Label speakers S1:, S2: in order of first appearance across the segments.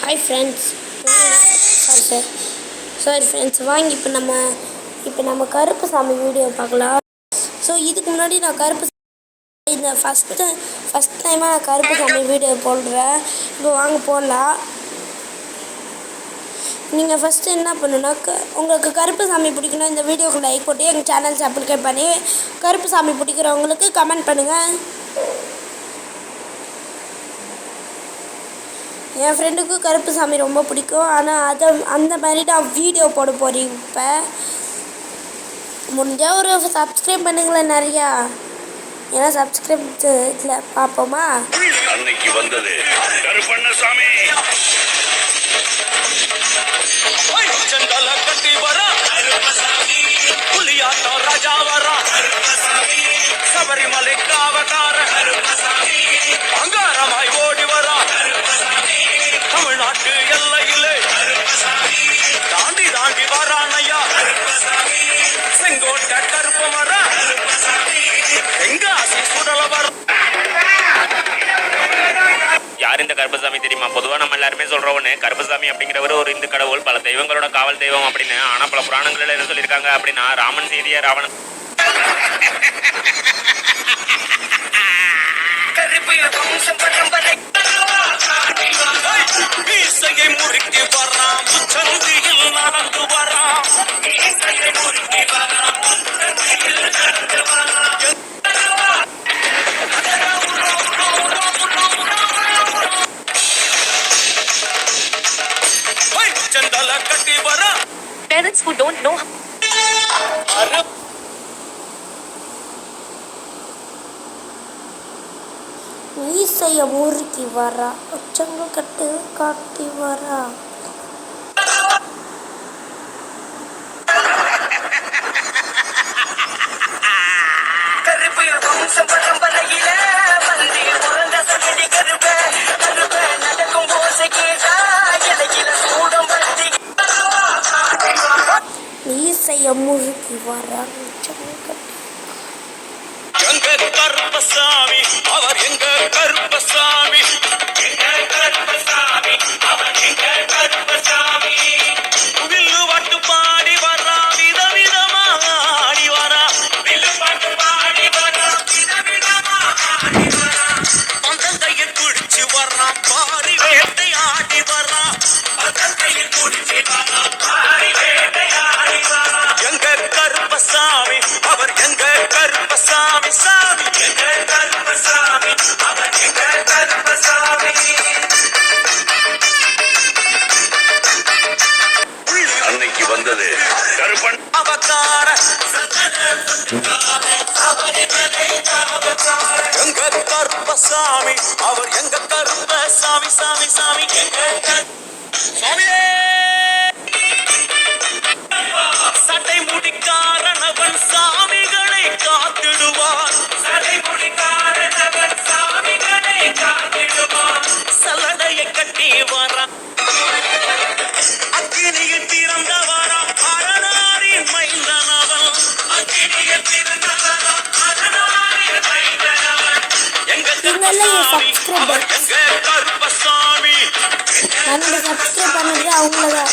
S1: Hi friends. Sorry friends, வாங்க இப்போ நம்ம கருப்பு சாமி வீடியோ பார்க்கலாம். ஸோ இதுக்கு முன்னாடி நான் கருப்பு இந்த ஃபஸ்ட் டைமாக நான் கருப்பு சாமி வீடியோ போடுறேன். இப்போ வாங்க போடலாம். நீங்கள் ஃபஸ்ட்டு என்ன பண்ணுன்னா, உங்களுக்கு கருப்பு சாமி பிடிக்கணும் இந்த வீடியோக்கு லைக் போட்டு எங்கள் சேனல் சப்ஸ்கிரைப் பண்ணி கருப்பு சாமி பிடிக்கிறவங்களுக்கு கமெண்ட் பண்ணுங்கள். என் ஃப்ரெண்டுக்கும் கருப்பு சாமி ரொம்ப பிடிக்கும். ஆனால் அந்த மாதிரி நான் வீடியோ போட போகிறேன். இப்போ முடிஞ்சால் ஒரு சப்ஸ்கிரைப் பண்ணுங்களேன் நிறையா. ஏன்னா சப்ஸ்கிரைப் இல்லை பார்ப்போமா.
S2: அன்னைக்கு வந்தது கருப்பண்ணசாமி சபரிமலை காவகார அங்காரமாய் ஓடி வரா தமிழ்நாட்டு எல்லையிலே தாண்டி தாண்டி வரானையா செங்கோட்டை கருப்ப வர தெங்காசி சுடல வர. யார் இந்த கருப்பசாமி தெரியுமா? பொதுவாக நம்ம எல்லாருமே சொல்ற ஒண்ணு, கருப்பசாமி அப்படிங்கிறவர் ஒரு இந்து கடவுள், பல தெய்வங்களோட காவல் தெய்வம் அப்படின்னு. ஆனா பல புராணங்கள்ல என்ன சொல்லியிருக்காங்க அப்படின்னா, ராமன் செய்திய ராவணன் முறுக்கி வரான் சந்தியில் நடந்து வரான் சந்தல கட்டி வர. Parents who don't know
S1: மீசைய முறுக்கி வரா உச்சங்க கட்டு காட்டி வரா. மீசைய முறுக்கி வரா உச்சங்க கட்டு.
S2: எங்க கருப்பசாமி அவர் எங்க கருப்பசாமி, எங்க கருப்பசாமி அவர் எங்க கருப்பசாமி. வில்லு பாட்டு பாடி வரா விதவிதமா ஆடி வரா, வில்லு பாட்டு பாடி வரா விதவிதமா ஆடி வரா. பந்தங்கையை குடிச்சு வரா பாரி வேட்டை ஆடி வரா, பந்தங்கையை குடிச்சு வரா பாரி வேட்டை ஆடி வரா. எங்க கருப்பசாமி அவர் எங்க கருப்பசாமி சாமி, எங்க கருப்பசாமி அவர் எங்க கருப்பசாமி. அன்னைக்கு வந்தது கருப்பன் அவதார எங்க கருப்பசாமி அவர் எங்க கருப்பசாமி சாமி சாமி சாமியே. சட்டை முடிக்காரனவன் சாமிகளை காத்திடுவான், சட்டை முடிக்காரனவன் சாமிகளை காத்திடுவான். சல்லடையை கட்டி வரான் அக்கினியில் பிறந்தவராம் அரணாரின் மைந்தனவன், அக்கினியில் பிறந்தவராம் அரணாரின் மைந்தனவன். எங்க கருப்பசாமி அவர் எங்க கருப்பசாமி,
S1: சப்ஸ்கிரைப் பண்ணுறது அவங்களதான்.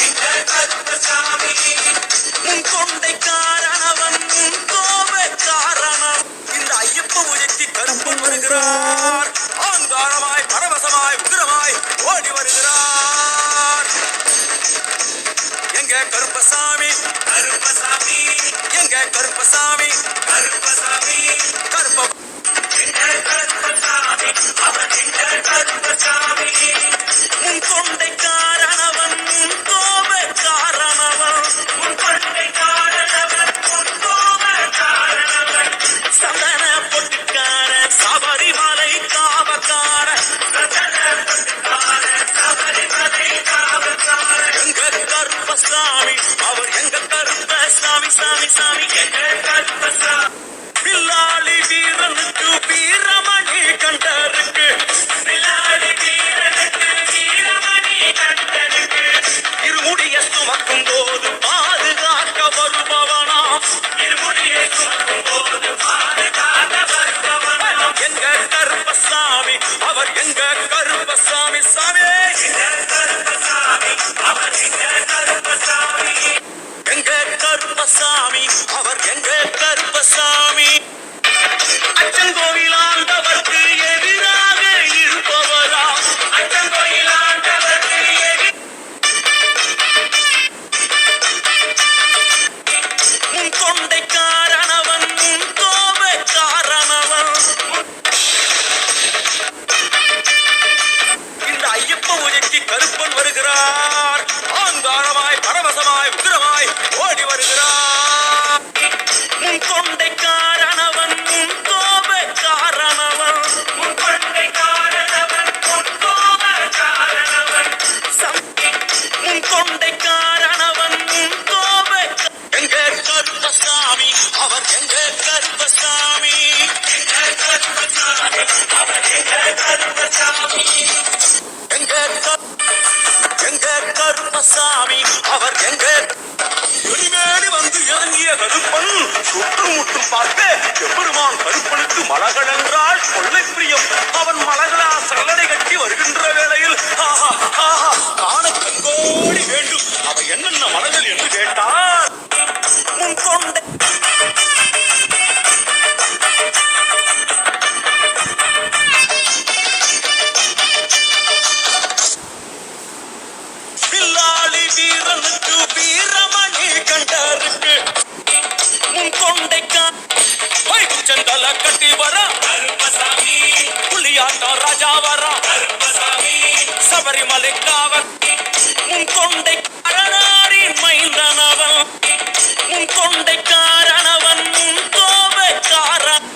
S2: உன் கொண்டை காரணவன் உன் கோப காரணம். இந்த ஐயப்ப உயர்த்தி கருப்பன் வருகிறார், ஆங்காரமாய் பரவசமாய் உதிரமாய் ஓடி வருகிறார். எங்க கருப்பசாமி கருப்பசாமி, எங்க கருப்பசாமி கருப்பசாமி கருப்ப எங்க கருப்பசாமி அவன் எங்க கருப்பசாமி. உன் கொண்டை காரணவன் உன் கோப காரணவன், உன் கொண்டை காரணவன் உன் கோப காரணவன். சந்தன பொட்டுக்கார சபரிமலை காவக்கார, சந்தன பொட்டுக்கார சபரிமலை காவக்கார. எங்க கருப்பசாமி அவர் எங்க கருப்பசாமி சாமி சாமி, எங்க கருப்பசாமி. பில்லாளி வீரனுக்கு வீரமணி கண்டருக்கு, பில்லாளி வீரனுக்கு வீரமணி கண்டருக்கு. இருமுடிய சுமக்கும் போது பாதுகாக்க வருபவனா, இருமுடிய சுமக்கும் போது பாதுகாக்க வருபவனா. எங்க கருப்பசாமி அவர் எங்க கருப்பசாமி சாமி, எங்க கருப்பசாமி
S3: நோக்கி கருப்பன் வருகிறார். ஆங்காரமாய் பரவசமாய் உக்கிரமாய் ஓடி வருகிறார். உன் கொண்டைக்காரனவன் உன் கோபக்காரனவன் உன் கொண்டைக்காரனவன் உன் கோபக்காரனவன் உன் கொண்டைக்காரனவன் உன் கோப எங்க கருப்பசாமி அவர் எங்க கருப்பசாமி எங்க கருப்பசாமி அவர் எங்க கருப்பசாமி எங்க கருப்பசாமி அவர் எங்க எரிமேலி வந்து இறங்கிய கருப்பன் சுற்றும் முற்றும் பார்க்க எம்பெருமான் கருப்பனுக்கு மலகள் என்றால் கொள்ளை பிரியம். அவன் மலகளா சல்லடை கட்டி வருகின்ற வேளையில் ஆஹா ஆஹா காண கண்கோடி வேண்டும். அவை என்னென்ன மலர்கள் என்று கேட்டார். முன் கொண்டை பில்லாளி வீரனுக்கு வீரமணி கண்டருக்கு முன் கொண்டைக்கா செந்தல கட்டி வர புலியாட்டம் ராஜா வர சபரிமலை